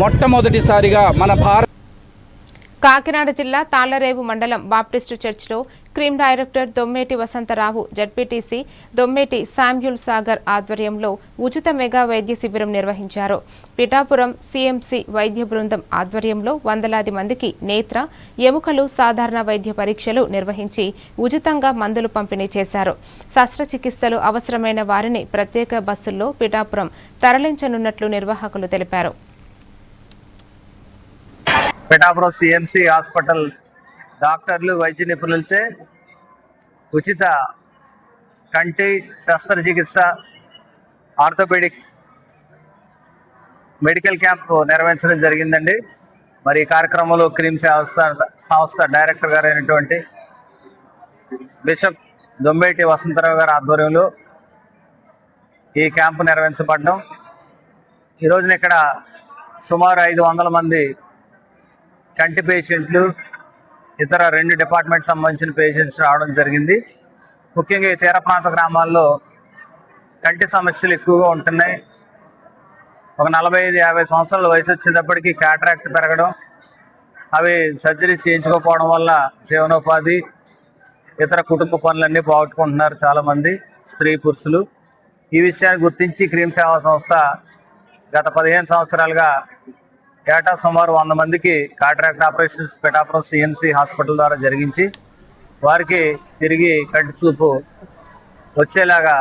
మొట్టమొదటిసారిగా మన భారత కాకినాడ జిల్లా తాళ్లరేవు మండలం బాప్టిస్టు చర్చిలో cream director Dommeti Vasantrao, ZPTC Dommeti Samuel Sagar ఆధ్వర్యంలో ఉచిత మెగా వైద్య శిబిరం నిర్వహించారు. పిఠాపురం సిఎంసి వైద్య బృందం ఆధ్వర్యంలో వందలాది మందికి నేత్ర, ఎముకలు సాధారణ వైద్య పరీక్షలు నిర్వహించి ఉచితంగా మందులు పంపిణీ చేశారు. శస్త్రచికిత్సలు అవసరమైన వారిని ప్రత్యేక బస్సుల్లో పిఠాపురం తరలించనున్నట్లు నిర్వాహకులు తెలిపారు. పిఠాపురం సిఎంసి హాస్పిటల్ డాక్టర్లు, వైద్య నిపుణులచే ఉచిత కంటి శస్త్రచికిత్స, ఆర్థోపెడిక్ మెడికల్ క్యాంప్ నిర్వహించడం జరిగిందండి. మరి ఈ కార్యక్రమంలో క్రీమ్ సంస్థ డైరెక్టర్ గారు అయినటువంటి బిషప్ దొమ్మేటి వసంతరావు గారి ఆధ్వర్యంలో ఈ క్యాంపు నిర్వహించబడడం. ఈ రోజున ఇక్కడ సుమారు 500 మంది కంటి పేషెంట్లు, ఇతర 2 డిపార్ట్మెంట్ సంబంధించిన పేషెంట్స్ రావడం జరిగింది. ముఖ్యంగా ఈ తీర ప్రాంత గ్రామాల్లో కంటి సమస్యలు ఎక్కువగా ఉంటున్నాయి. ఒక 45-50 సంవత్సరాల వయసు వచ్చేటప్పటికి క్యాటరాక్ట్ పెరగడం, అవి సర్జరీ చేయించుకోకపోవడం వల్ల జీవనోపాధి, ఇతర కుటుంబ పనులన్నీ పోగొట్టుకుంటున్నారు చాలామంది స్త్రీ పురుషులు. ఈ విషయాన్ని గుర్తించి క్రీమ్ సేవా సంస్థ గత 15 సంవత్సరాలుగా ఏటా సుమారు 100 మందికి contract operations Pithapuram CMC hospital ద్వారా జరిగించి వారికి తిరిగి కంటి చూపు వచ్చేలాగా